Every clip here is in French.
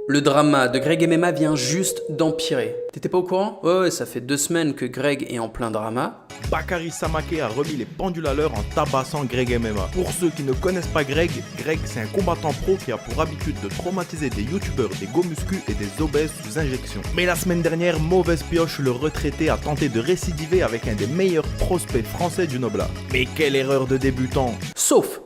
Le drama de Greg MMA vient juste d'empirer. T'étais pas au courant? Ouais, ça fait 2 semaines que Greg est en plein drama. Bakary Samaké a remis les pendules à l'heure en tabassant Greg MMA. Pour ceux qui ne connaissent pas Greg c'est un combattant pro qui a pour habitude de traumatiser des youtubeurs, des go muscu et des obèses sous injection. Mais la semaine dernière, mauvaise pioche, le retraité a tenté de récidiver avec un des meilleurs prospects français du Noblat. Mais quelle erreur de débutant! Sauf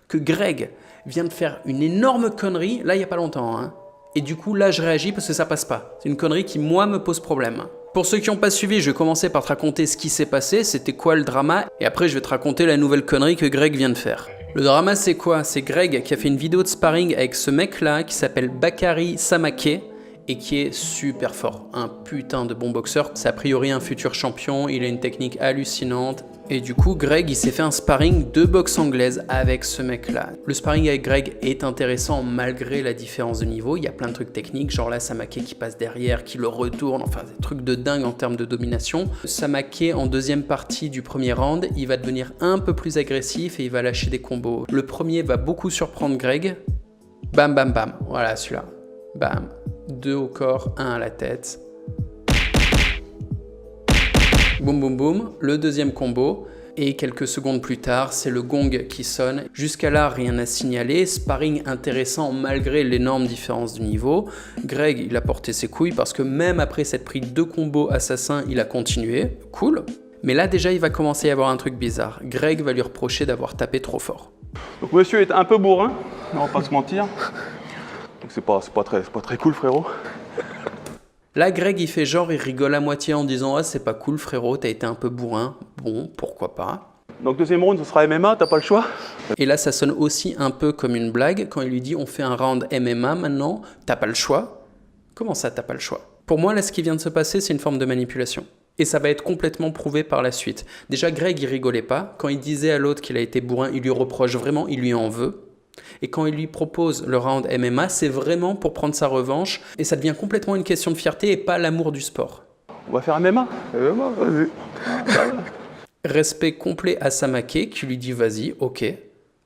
que Greg vient de faire une énorme connerie, là il y a pas longtemps, hein. Et du coup, là, je réagis parce que ça passe pas. C'est une connerie qui, moi, me pose problème. Pour ceux qui n'ont pas suivi, je vais commencer par te raconter ce qui s'est passé, c'était quoi le drama, et après, je vais te raconter la nouvelle connerie que Greg vient de faire. Le drama, c'est quoi? C'est Greg qui a fait une vidéo de sparring avec ce mec-là, qui s'appelle Bakary Samaké, et qui est super fort. Un putain de bon boxeur. C'est a priori un futur champion, il a une technique hallucinante. Et du coup, Greg, il s'est fait un sparring de boxe anglaise avec ce mec-là. Le sparring avec Greg est intéressant malgré la différence de niveau. Il y a plein de trucs techniques, genre là, Samaké qui passe derrière, qui le retourne, enfin, des trucs de dingue en termes de domination. Samaké, en deuxième partie du premier round, il va devenir un peu plus agressif et il va lâcher des combos. Le premier va beaucoup surprendre Greg. Bam, bam, bam. Voilà, celui-là. Bam. 2 au corps, 1 à la tête. Boum boum boum, le deuxième combo. Et quelques secondes plus tard, c'est le gong qui sonne. Jusqu'à là, rien à signaler. Sparring intéressant malgré l'énorme différence de niveau. Greg, il a porté ses couilles parce que même après s'être pris 2 combos assassins, il a continué. Cool. Mais là, déjà, il va commencer à y avoir un truc bizarre. Greg va lui reprocher d'avoir tapé trop fort. Donc monsieur est un peu bourrin, on va pas se mentir. Donc c'est pas très cool, frérot. Là, Greg, il fait genre, il rigole à moitié en disant « Ah, c'est pas cool, frérot, t'as été un peu bourrin. » Bon, pourquoi pas. Donc deuxième round, ce sera MMA, t'as pas le choix. Et là, ça sonne aussi un peu comme une blague quand il lui dit « On fait un round MMA maintenant, t'as pas le choix. » Comment ça, t'as pas le choix? Pour moi, là, ce qui vient de se passer, c'est une forme de manipulation. Et ça va être complètement prouvé par la suite. Déjà, Greg, il rigolait pas. Quand il disait à l'autre qu'il a été bourrin, il lui reproche vraiment, il lui en veut. Et quand il lui propose le round MMA, c'est vraiment pour prendre sa revanche. Et ça devient complètement une question de fierté et pas l'amour du sport. On va faire MMA. MMA, vas-y. Respect complet à Samaké qui lui dit vas-y, ok.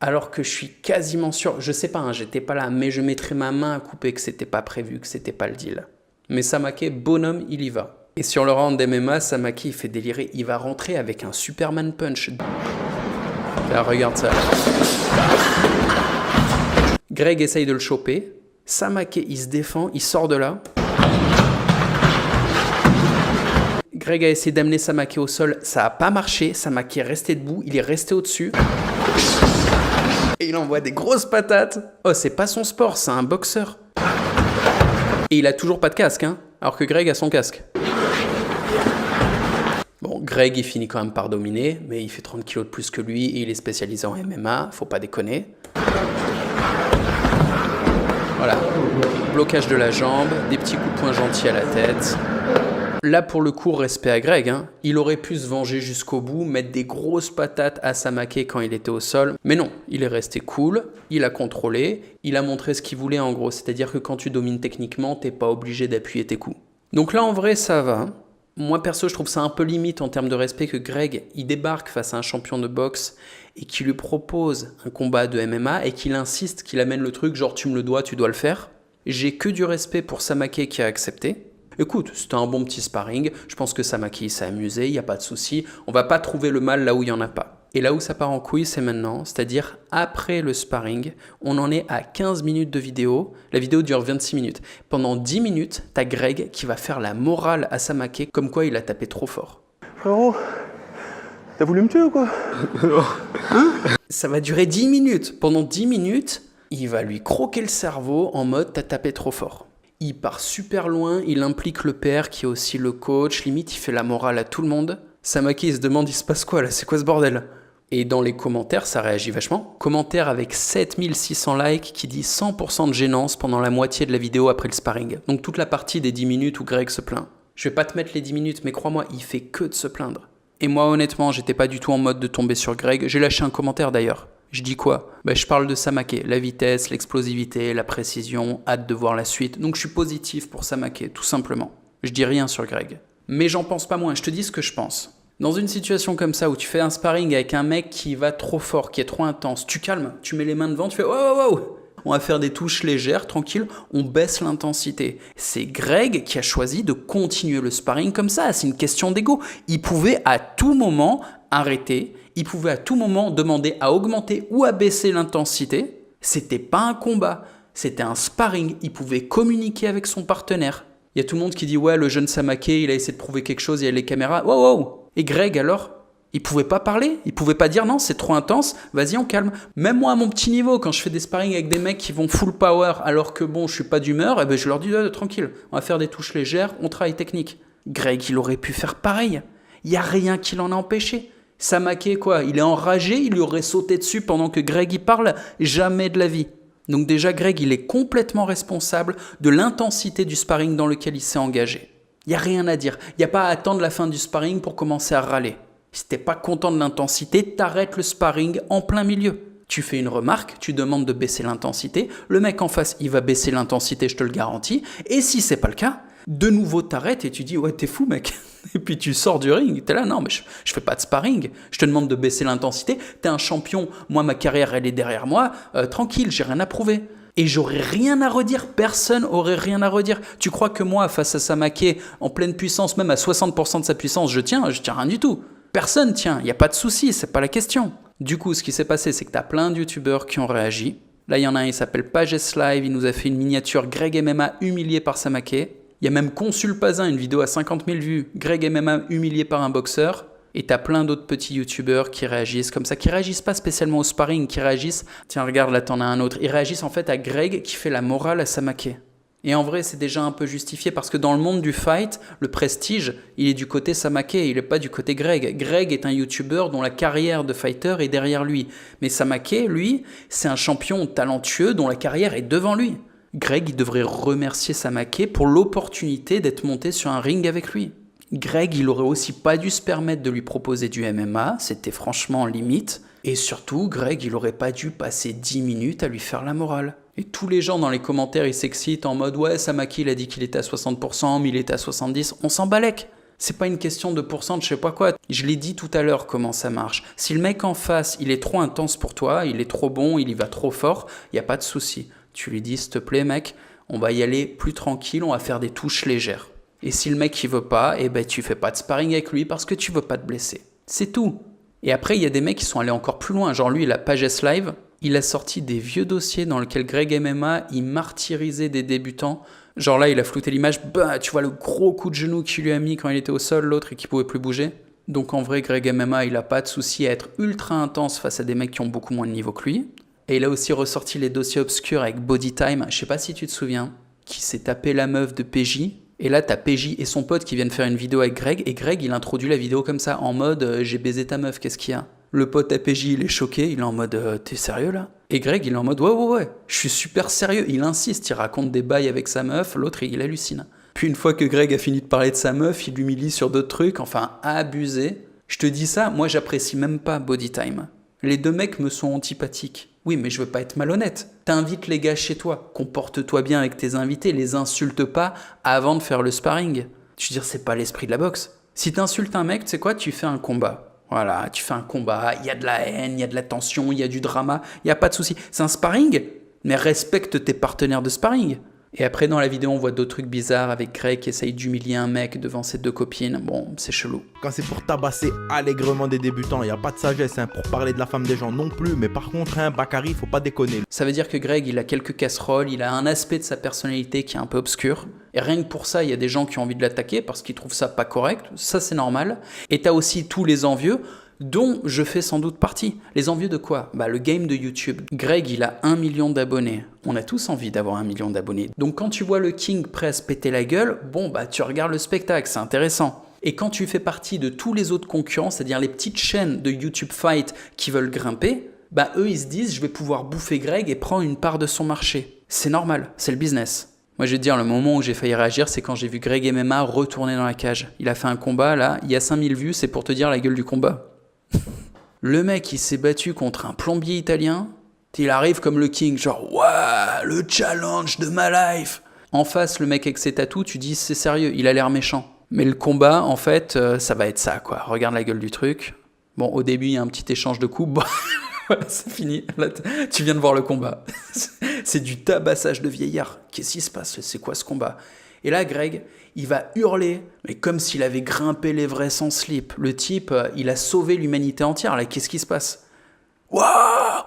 Alors que je suis quasiment sûr, je sais pas, hein, j'étais pas là, mais je mettrais ma main à couper que c'était pas prévu, que c'était pas le deal. Mais Samaké, bonhomme, il y va. Et sur le round MMA, Samaké, il fait délirer, il va rentrer avec un Superman Punch. Là, regarde ça. Greg essaye de le choper. Samaké, il se défend, il sort de là. Greg a essayé d'amener Samaké au sol, ça n'a pas marché. Samaké est resté debout, il est resté au-dessus. Et il envoie des grosses patates. Oh, c'est pas son sport, c'est un boxeur. Et il a toujours pas de casque, hein, alors que Greg a son casque. Bon, Greg, il finit quand même par dominer, mais il fait 30 kilos de plus que lui et il est spécialisé en MMA, faut pas déconner. Voilà, blocage de la jambe, des petits coups de poing gentils à la tête. Là, pour le coup, respect à Greg, hein. Il aurait pu se venger jusqu'au bout, mettre des grosses patates à Samaké quand il était au sol. Mais non, il est resté cool, il a contrôlé, il a montré ce qu'il voulait en gros. C'est-à-dire que quand tu domines techniquement, t'es pas obligé d'appuyer tes coups. Donc là, en vrai, ça va. Moi, perso, je trouve ça un peu limite en termes de respect que Greg, il débarque face à un champion de boxe et qu'il lui propose un combat de MMA et qu'il insiste, qu'il amène le truc, genre tu me le dois, tu dois le faire. J'ai que du respect pour Samaké qui a accepté. Écoute, c'était un bon petit sparring, je pense que Samaké s'est amusé, il n'y a pas de souci, on va pas trouver le mal là où il n'y en a pas. Et là où ça part en couille, c'est maintenant, c'est-à-dire après le sparring, on en est à 15 minutes de vidéo, la vidéo dure 26 minutes. Pendant 10 minutes, t'as Greg qui va faire la morale à Samaké, comme quoi il a tapé trop fort. Frérot, t'as voulu me tuer ou quoi? Hein? Ça va durer 10 minutes. Pendant 10 minutes, il va lui croquer le cerveau en mode t'as tapé trop fort. Il part super loin, il implique le père qui est aussi le coach, limite il fait la morale à tout le monde. Samaké il se demande il se passe quoi là, c'est quoi ce bordel? Et dans les commentaires ça réagit vachement. Commentaire avec 7600 likes qui dit 100% de gênance pendant la moitié de la vidéo après le sparring. Donc toute la partie des 10 minutes où Greg se plaint. Je vais pas te mettre les 10 minutes mais crois-moi, il fait que de se plaindre. Et moi honnêtement j'étais pas du tout en mode de tomber sur Greg, j'ai lâché un commentaire d'ailleurs. Je dis quoi? Je parle de Samaké, la vitesse, l'explosivité, la précision, hâte de voir la suite. Donc je suis positif pour Samaké, tout simplement. Je dis rien sur Greg. Mais j'en pense pas moins, je te dis ce que je pense. Dans une situation comme ça où tu fais un sparring avec un mec qui va trop fort, qui est trop intense, tu calmes, tu mets les mains devant, tu fais « wow, wow, wow !» On va faire des touches légères, tranquille, on baisse l'intensité. C'est Greg qui a choisi de continuer le sparring comme ça, c'est une question d'ego. Il pouvait à tout moment arrêter, il pouvait à tout moment demander à augmenter ou à baisser l'intensité. C'était pas un combat, c'était un sparring, il pouvait communiquer avec son partenaire. Il y a tout le monde qui dit « Ouais, le jeune Samake, il a essayé de prouver quelque chose, il y a les caméras. » Wow. Et Greg alors ? Il pouvait pas parler, il pouvait pas dire « Non, c'est trop intense, vas-y, on calme. » Même moi, à mon petit niveau, quand je fais des sparring avec des mecs qui vont full power alors que bon, je suis pas d'humeur, eh ben, je leur dis « Tranquille, on va faire des touches légères, on travaille technique. » Greg, il aurait pu faire pareil. Il y a rien qui l'en a empêché. Samake, quoi, il est enragé, il lui aurait sauté dessus pendant que Greg y parle, jamais de la vie. Donc déjà, Greg, il est complètement responsable de l'intensité du sparring dans lequel il s'est engagé. Il n'y a rien à dire. Il n'y a pas à attendre la fin du sparring pour commencer à râler. Si t'es pas content de l'intensité, t'arrêtes le sparring en plein milieu. Tu fais une remarque, tu demandes de baisser l'intensité, le mec en face, il va baisser l'intensité, je te le garantis. Et si c'est pas le cas, de nouveau t'arrêtes et tu dis « Ouais, t'es fou, mec !» Et puis tu sors du ring, t'es là « Non, mais je fais pas de sparring, je te demande de baisser l'intensité, t'es un champion, moi ma carrière elle est derrière moi, tranquille, j'ai rien à prouver. » Et j'aurais rien à redire, personne aurait rien à redire. Tu crois que moi, face à Samake, en pleine puissance, même à 60% de sa puissance, je tiens rien du tout. Personne tient, il n'y a pas de souci, c'est pas la question. Du coup, ce qui s'est passé, c'est que t'as plein de youtubeurs qui ont réagi. Là, il y en a un, il s'appelle PagesLive, il nous a fait une miniature Greg MMA humilié par Samake. Il y a même Consulpazin, une vidéo à 50 000 vues, Greg MMA humilié par un boxeur. Et t'as plein d'autres petits youtubeurs qui réagissent comme ça, qui réagissent pas spécialement au sparring, qui réagissent... Tiens, regarde, là, t'en as un autre. Ils réagissent en fait à Greg qui fait la morale à Samake. Et en vrai, c'est déjà un peu justifié parce que dans le monde du fight, le prestige, il est du côté Samake, il n'est pas du côté Greg. Greg est un youtubeur dont la carrière de fighter est derrière lui. Mais Samake, lui, c'est un champion talentueux dont la carrière est devant lui. Greg, il devrait remercier Samake pour l'opportunité d'être monté sur un ring avec lui. Greg, il aurait aussi pas dû se permettre de lui proposer du MMA, c'était franchement limite. Et surtout, Greg, il aurait pas dû passer 10 minutes à lui faire la morale. Et tous les gens dans les commentaires, ils s'excitent en mode « Ouais, Samake, il a dit qu'il était à 60%, mais il était à 70%. » On s'en balèque. C'est pas une question de pourcent de je sais pas quoi. Je l'ai dit tout à l'heure comment ça marche. Si le mec en face, il est trop intense pour toi, il est trop bon, il y va trop fort, il n'y a pas de souci. Tu lui dis « S'il te plaît, mec, on va y aller plus tranquille, on va faire des touches légères. » Et si le mec il veut pas, eh ben tu fais pas de sparring avec lui parce que tu veux pas te blesser. C'est tout. Et après, il y a des mecs qui sont allés encore plus loin. Genre lui, il a PagesLive. Il a sorti des vieux dossiers dans lesquels Greg MMA, il martyrisait des débutants. Genre là, il a flouté l'image. Bah, tu vois le gros coup de genou qu'il lui a mis quand il était au sol, l'autre, et qu'il pouvait plus bouger. Donc en vrai, Greg MMA, il a pas de souci à être ultra intense face à des mecs qui ont beaucoup moins de niveau que lui. Et il a aussi ressorti les dossiers obscurs avec Bodytime. Je sais pas si tu te souviens. Qui s'est tapé la meuf de PJ. Et là, t'as PJ et son pote qui viennent faire une vidéo avec Greg. Et Greg, il introduit la vidéo comme ça, en mode j'ai baisé ta meuf, qu'est-ce qu'il y a ? Le pote à PJ, il est choqué, il est en mode t'es sérieux là ? Et Greg, il est en mode ouais, je suis super sérieux. Il insiste, il raconte des bails avec sa meuf, l'autre, il hallucine. Puis une fois que Greg a fini de parler de sa meuf, il l'humilie sur d'autres trucs, enfin, abusé. Je te dis ça, moi j'apprécie même pas Bodytime. Les deux mecs me sont antipathiques. Oui, mais je veux pas être malhonnête. T'invites les gars chez toi, comporte-toi bien avec tes invités, les insulte pas avant de faire le sparring. Je veux dire, c'est pas l'esprit de la boxe. Si t'insultes un mec, tu sais quoi, tu fais un combat. Voilà, tu fais un combat, il y a de la haine, il y a de la tension, il y a du drama, il n'y a pas de souci. C'est un sparring, mais respecte tes partenaires de sparring. Et après, dans la vidéo, on voit d'autres trucs bizarres avec Greg qui essaye d'humilier un mec devant ses deux copines. Bon, c'est chelou. Quand c'est pour tabasser allègrement des débutants, il n'y a pas de sagesse pour parler de la femme des gens non plus. Mais par contre, Bakary, faut pas déconner. Ça veut dire que Greg, il a quelques casseroles, il a un aspect de sa personnalité qui est un peu obscur. Et rien que pour ça, il y a des gens qui ont envie de l'attaquer parce qu'ils trouvent ça pas correct. Ça, c'est normal. Et t'as aussi tous les envieux, dont je fais sans doute partie. Les envieux de quoi ? Bah le game de YouTube. Greg, il a 1 million d'abonnés. On a tous envie d'avoir 1 million d'abonnés. Donc quand tu vois le King prêt à se péter la gueule, bon bah tu regardes le spectacle, c'est intéressant. Et quand tu fais partie de tous les autres concurrents, c'est-à-dire les petites chaînes de YouTube Fight qui veulent grimper, bah eux ils se disent je vais pouvoir bouffer Greg et prendre une part de son marché. C'est normal, c'est le business. Moi je vais te dire, le moment où j'ai failli réagir, c'est quand j'ai vu Greg MMA retourner dans la cage. Il a fait un combat là, il y a 5000 vues, c'est pour te dire la gueule du combat. Le mec, il s'est battu contre un plombier italien. Il arrive comme le king, genre « Waouh, le challenge de ma life !» En face, le mec avec ses tatous, tu dis « C'est sérieux, il a l'air méchant. » Mais le combat, en fait, ça va être ça, quoi. Regarde la gueule du truc. Bon, au début, il y a un petit échange de coups. Voilà, c'est fini. Là, tu viens de voir le combat. C'est du tabassage de vieillard. Qu'est-ce qui se passe? C'est quoi ce combat? Et là, Greg, il va hurler, mais comme s'il avait grimpé l'Everest sans slip. Le type, il a sauvé l'humanité entière. Là, qu'est-ce qui se passe? Waouh!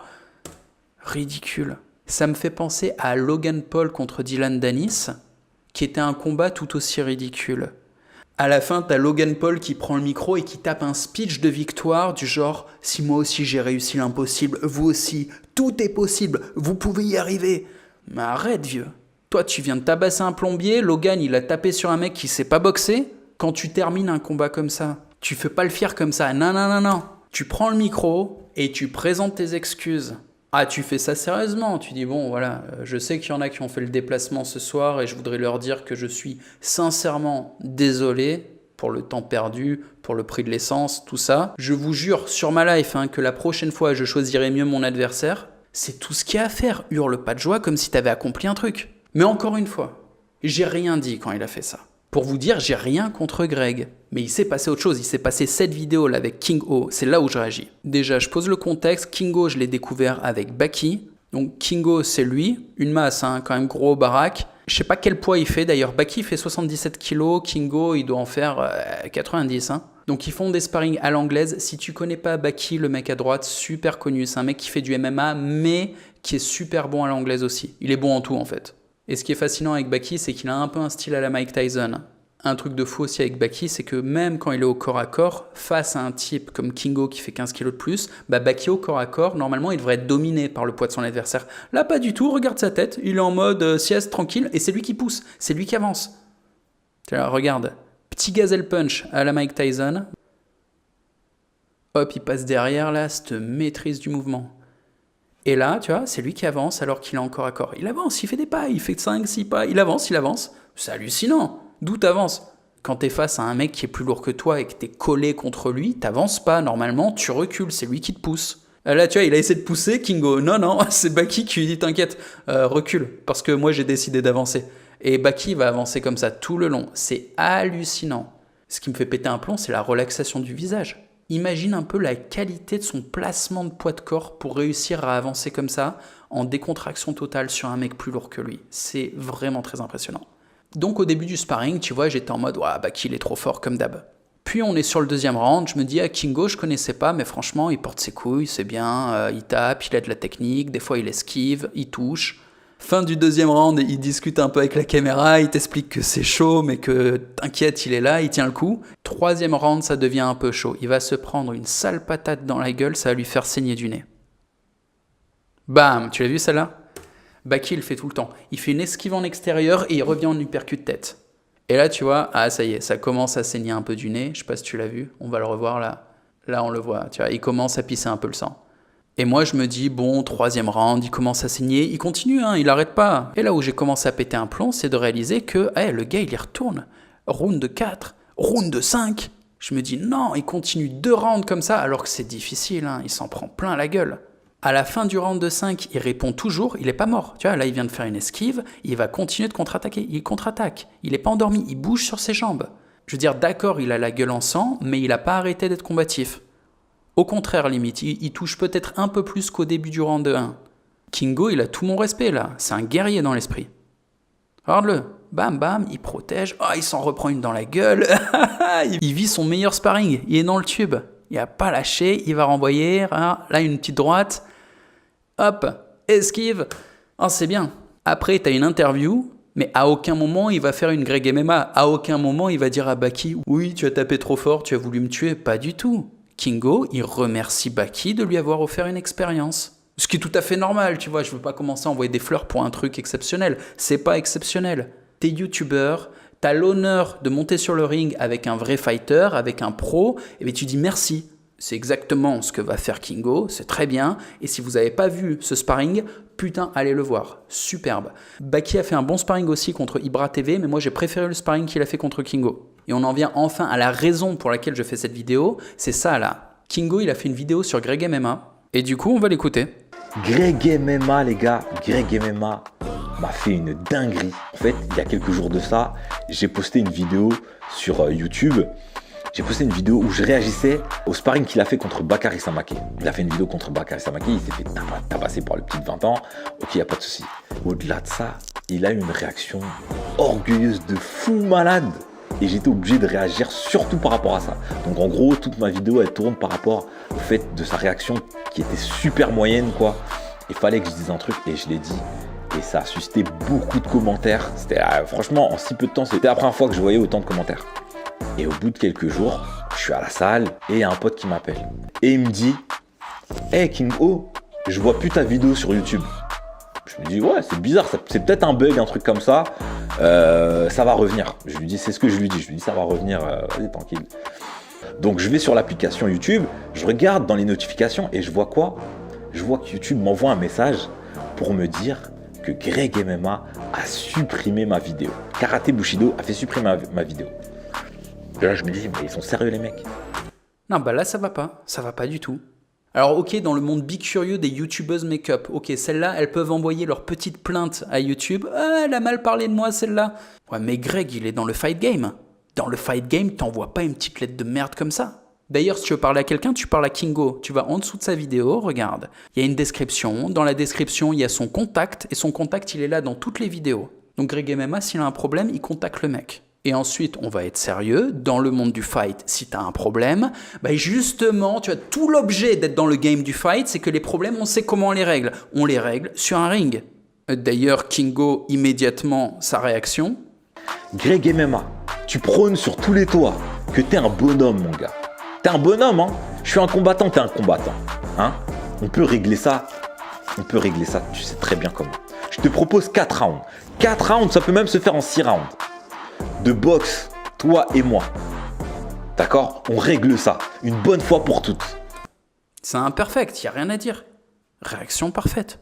Ridicule. Ça me fait penser à Logan Paul contre Dylan Dennis, qui était un combat tout aussi ridicule. À la fin, t'as Logan Paul qui prend le micro et qui tape un speech de victoire du genre « Si moi aussi j'ai réussi l'impossible, vous aussi, tout est possible, vous pouvez y arriver !» Mais arrête, vieux. Toi, tu viens de tabasser un plombier, Logan, il a tapé sur un mec qui sait pas boxer. Quand tu termines un combat comme ça, tu fais pas le fier comme ça. Non, non, non, non. Tu prends le micro et tu présentes tes excuses. Ah, tu fais ça sérieusement. Tu dis, bon, voilà, je sais qu'il y en a qui ont fait le déplacement ce soir et je voudrais leur dire que je suis sincèrement désolé pour le temps perdu, pour le prix de l'essence, tout ça. Je vous jure sur ma life que la prochaine fois, je choisirai mieux mon adversaire. C'est tout ce qu'il y a à faire. Hurle pas de joie comme si t'avais accompli un truc. Mais encore une fois, j'ai rien dit quand il a fait ça. Pour vous dire, j'ai rien contre Greg. Mais il s'est passé autre chose. Il s'est passé cette vidéo là avec King O. C'est là où je réagis. Déjà, je pose le contexte. King O, je l'ai découvert avec Baki. Donc King O, c'est lui. Une masse, quand même gros baraque. Je sais pas quel poids il fait. D'ailleurs, Baki fait 77 kg. King O, il doit en faire 90. Donc ils font des sparring à l'anglaise. Si tu connais pas Baki, le mec à droite, super connu. C'est un mec qui fait du MMA, mais qui est super bon à l'anglaise aussi. Il est bon en tout en fait. Et ce qui est fascinant avec Baki, c'est qu'il a un peu un style à la Mike Tyson. Un truc de fou aussi avec Baki, c'est que même quand il est au corps à corps, face à un type comme Kingo qui fait 15 kg de plus, Baki au corps à corps, normalement, il devrait être dominé par le poids de son adversaire. Là, pas du tout, regarde sa tête, il est en mode sieste, tranquille, et c'est lui qui pousse, c'est lui qui avance. Alors, regarde, petit gazelle punch à la Mike Tyson. Hop, il passe derrière, là, cette maîtrise du mouvement. Et là, tu vois, c'est lui qui avance alors qu'il est encore à corps. Il avance, il fait des pas, il fait 5-6 pas, il avance. C'est hallucinant. D'où t'avances? Quand t'es face à un mec qui est plus lourd que toi et que t'es collé contre lui, t'avances pas. Normalement, tu recules, c'est lui qui te pousse. Là, tu vois, il a essayé de pousser, Kingo. Non, c'est Baki qui lui dit t'inquiète, recule, parce que moi j'ai décidé d'avancer. Et Baki va avancer comme ça tout le long. C'est hallucinant. Ce qui me fait péter un plomb, c'est la relaxation du visage. Imagine un peu la qualité de son placement de poids de corps pour réussir à avancer comme ça, en décontraction totale sur un mec plus lourd que lui. C'est vraiment très impressionnant. Donc au début du sparring, tu vois, j'étais en mode « Ouais, Baki, il est trop fort comme d'hab ». Puis on est sur le deuxième round, je me dis « Ah, Kingo, je connaissais pas, mais franchement, il porte ses couilles, c'est bien, il tape, il a de la technique, des fois il esquive, il touche ». Fin du deuxième round, il discute un peu avec la caméra, il t'explique que c'est chaud, mais que t'inquiète, il est là, il tient le coup. Troisième round, ça devient un peu chaud. Il va se prendre une sale patate dans la gueule, ça va lui faire saigner du nez. Bam, tu l'as vu celle-là? Baki, il le fait tout le temps. Il fait une esquive en extérieur et il revient en uppercut tête. Et là, tu vois, ah ça y est, ça commence à saigner un peu du nez. Je sais pas si tu l'as vu, on va le revoir là. Là, on le voit, tu vois, il commence à pisser un peu le sang. Et moi, je me dis, bon, troisième round, il commence à saigner, il continue, il arrête pas. Et là où j'ai commencé à péter un plomb, c'est de réaliser que le gars, il y retourne. Round 4, round 5. Je me dis, non, il continue 2 rounds comme ça, alors que c'est difficile, il s'en prend plein la gueule. À la fin du round 5, il répond toujours, il est pas mort. Tu vois, là, il vient de faire une esquive, il va continuer de contre-attaquer. Il contre-attaque, il est pas endormi, il bouge sur ses jambes. Je veux dire, d'accord, il a la gueule en sang, mais il a pas arrêté d'être combatif. Au contraire, limite, il touche peut-être un peu plus qu'au début du round 1. Kingo, il a tout mon respect, là. C'est un guerrier dans l'esprit. Regarde-le. Bam, bam, il protège. Oh, il s'en reprend une dans la gueule. Il vit son meilleur sparring. Il est dans le tube. Il n'a pas lâché. Il va renvoyer. Là, une petite droite. Hop, esquive. Oh, c'est bien. Après, tu as une interview, mais à aucun moment, il va faire une Greg MMA. À aucun moment, il va dire à Baki, oui, tu as tapé trop fort, tu as voulu me tuer. Pas du tout. Kingo, il remercie Baki de lui avoir offert une expérience. Ce qui est tout à fait normal, tu vois, je veux pas commencer à envoyer des fleurs pour un truc exceptionnel. C'est pas exceptionnel. T'es youtubeur, t'as l'honneur de monter sur le ring avec un vrai fighter, avec un pro, et bien tu dis merci. C'est exactement ce que va faire Kingo, c'est très bien. Et si vous avez pas vu ce sparring, putain, allez le voir. Superbe. Baki a fait un bon sparring aussi contre Ibra TV, mais moi j'ai préféré le sparring qu'il a fait contre Kingo. Et on en vient enfin à la raison pour laquelle je fais cette vidéo, c'est ça là. Kingo, il a fait une vidéo sur Greg MMA, et du coup, on va l'écouter. Greg MMA, les gars, Greg MMA m'a fait une dinguerie. En fait, il y a quelques jours de ça, j'ai posté une vidéo sur YouTube J'ai posté une vidéo où je réagissais au sparring qu'il a fait contre Bakary Samaké. Il a fait une vidéo contre Bakary Samaké, il s'est fait tabasser par le petit de 20 ans. Ok, il n'y a pas de souci. Au-delà de ça, il a eu une réaction orgueilleuse de fou malade. Et j'étais obligé de réagir surtout par rapport à ça. Donc en gros, toute ma vidéo, elle tourne par rapport au fait de sa réaction qui était super moyenne, quoi. Il fallait que je dise un truc et je l'ai dit. Et ça a suscité beaucoup de commentaires. C'était franchement, en si peu de temps, c'était la première fois que je voyais autant de commentaires. Et au bout de quelques jours, je suis à la salle et il y a un pote qui m'appelle. Et il me dit « Hey Kingo, je vois plus ta vidéo sur YouTube. » Je me dis « Ouais, c'est bizarre, c'est peut-être un bug, un truc comme ça. Ça va revenir. » Je lui dis, c'est ce que je lui dis. Je lui dis « Ça va revenir, vas-y, tranquille. » Donc je vais sur l'application YouTube, je regarde dans les notifications et je vois quoi? Je vois que YouTube m'envoie un message pour me dire que Greg MMA a supprimé ma vidéo. Karaté Bushido a fait supprimer ma vidéo. Et là, je me dis, mais ils sont sérieux les mecs? Non, bah là, ça va pas du tout. Alors ok, dans le monde bicurieux des youtubeuses make-up, ok, celles-là, elles peuvent envoyer leur petite plainte à YouTube. Ah, elle a mal parlé de moi, celle-là. Ouais, mais Greg, il est dans le fight game. Dans le fight game, t'envoies pas une petite lettre de merde comme ça. D'ailleurs, si tu veux parler à quelqu'un, tu parles à Kingo. Tu vas en dessous de sa vidéo, regarde. Il y a une description. Dans la description, il y a son contact. Et son contact, il est là dans toutes les vidéos. Donc Greg MMA, s'il a un problème, il contacte le mec. Et ensuite, on va être sérieux. Dans le monde du fight, si tu as un problème, bah justement, tu as tout l'objet d'être dans le game du fight, c'est que les problèmes, on sait comment on les règle. On les règle sur un ring. D'ailleurs, Kingo, immédiatement, sa réaction. Greg MMA, tu prônes sur tous les toits que t'es un bonhomme, mon gars. T'es un bonhomme, hein. Je suis un combattant, t'es un combattant. Hein. On peut régler ça, tu sais très bien comment. Je te propose 4 rounds. 4 rounds, ça peut même se faire en 6 rounds. De boxe, toi et moi. D'accord? On règle ça, une bonne fois pour toutes. C'est imperfect, il n'y a rien à dire. Réaction parfaite.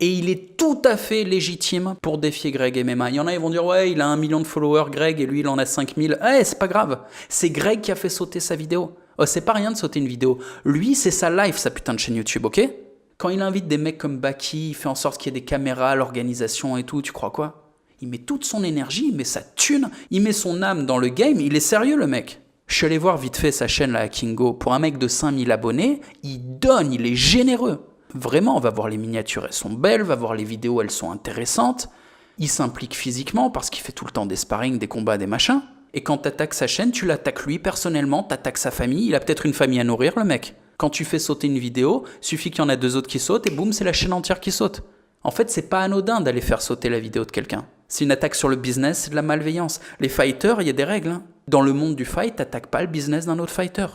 Et il est tout à fait légitime pour défier Greg MMA. Il y en a, ils vont dire, ouais, il a 1 million de followers, Greg, et lui, il en a 5000. Ouais, c'est pas grave. C'est Greg qui a fait sauter sa vidéo. Oh, c'est pas rien de sauter une vidéo. Lui, c'est sa life, sa putain de chaîne YouTube, ok? Quand il invite des mecs comme Baki, il fait en sorte qu'il y ait des caméras, l'organisation et tout, tu crois quoi? Il met toute son énergie, il met sa thune, il met son âme dans le game, il est sérieux le mec. Je suis allé voir vite fait sa chaîne là à Kingo. Pour un mec de 5000 abonnés, il donne, il est généreux. Vraiment, on va voir les miniatures, elles sont belles, on va voir les vidéos, elles sont intéressantes. Il s'implique physiquement parce qu'il fait tout le temps des sparring, des combats, des machins. Et quand t'attaques sa chaîne, tu l'attaques lui personnellement, t'attaques sa famille, il a peut-être une famille à nourrir le mec. Quand tu fais sauter une vidéo, suffit qu'il y en a 2 autres qui sautent et boum, c'est la chaîne entière qui saute. En fait, c'est pas anodin d'aller faire sauter la vidéo de quelqu'un. C'est une attaque sur le business, c'est de la malveillance. Les fighters, il y a des règles. Hein. Dans le monde du fight, t'attaques pas le business d'un autre fighter.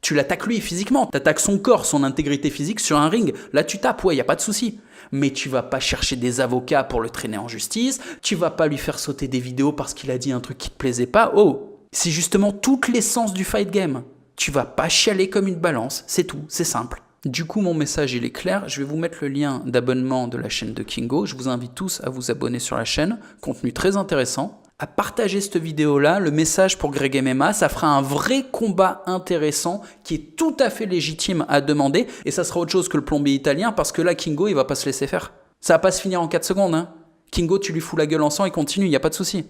Tu l'attaques lui physiquement, t'attaques son corps, son intégrité physique sur un ring. Là, tu tapes, ouais, y a pas de souci. Mais tu vas pas chercher des avocats pour le traîner en justice. Tu vas pas lui faire sauter des vidéos parce qu'il a dit un truc qui te plaisait pas. Oh, c'est justement toute l'essence du fight game. Tu vas pas chialer comme une balance, c'est tout, c'est simple. Du coup, mon message, il est clair. Je vais vous mettre le lien d'abonnement de la chaîne de Kingo. Je vous invite tous à vous abonner sur la chaîne. Contenu très intéressant. À partager cette vidéo-là. Le message pour Greg MMA, ça fera un vrai combat intéressant qui est tout à fait légitime à demander. Et ça sera autre chose que le plombier italien parce que là, Kingo, il va pas se laisser faire. Ça va pas se finir en 4 secondes. Hein. Kingo, tu lui fous la gueule en sang, il continue, il n'y a pas de souci.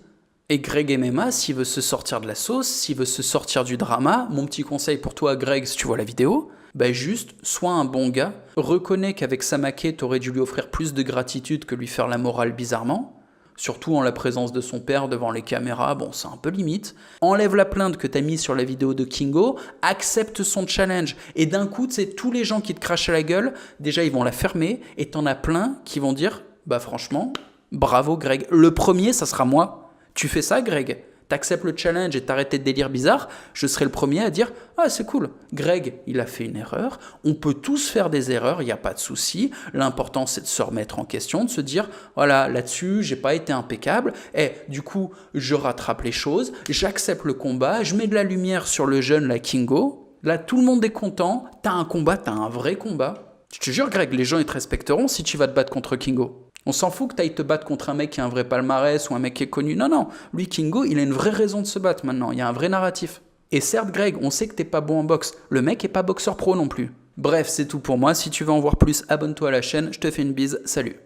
Et Greg MMA, s'il veut se sortir de la sauce, s'il veut se sortir du drama, mon petit conseil pour toi, Greg, si tu vois la vidéo, bah juste, sois un bon gars, reconnais qu'avec Samaké, t'aurais dû lui offrir plus de gratitude que lui faire la morale bizarrement, surtout en la présence de son père devant les caméras, bon c'est un peu limite. Enlève la plainte que t'as mise sur la vidéo de Kingo, accepte son challenge, et d'un coup, tu sais, tous les gens qui te crachent à la gueule, déjà ils vont la fermer, et t'en as plein qui vont dire, bah franchement, bravo Greg, le premier ça sera moi. Tu fais ça, Greg? T'acceptes le challenge et t'arrêtes tes délires bizarres? Je serai le premier à dire « Ah, c'est cool, Greg, il a fait une erreur. On peut tous faire des erreurs, il n'y a pas de souci. L'important, c'est de se remettre en question, de se dire « Voilà, là-dessus, j'ai pas été impeccable. Et du coup, je rattrape les choses, j'accepte le combat, je mets de la lumière sur le jeune, la Kingo. Là, tout le monde est content. T'as un combat, t'as un vrai combat. Je te jure, Greg, les gens, ils te respecteront si tu vas te battre contre Kingo. On s'en fout que tu ailles te battre contre un mec qui a un vrai palmarès ou un mec qui est connu. Non, non. Lui, Kingo, il a une vraie raison de se battre maintenant. Il y a un vrai narratif. Et certes, Greg, on sait que t'es pas bon en boxe. Le mec est pas boxeur pro non plus. Bref, c'est tout pour moi. Si tu veux en voir plus, abonne-toi à la chaîne. Je te fais une bise. Salut.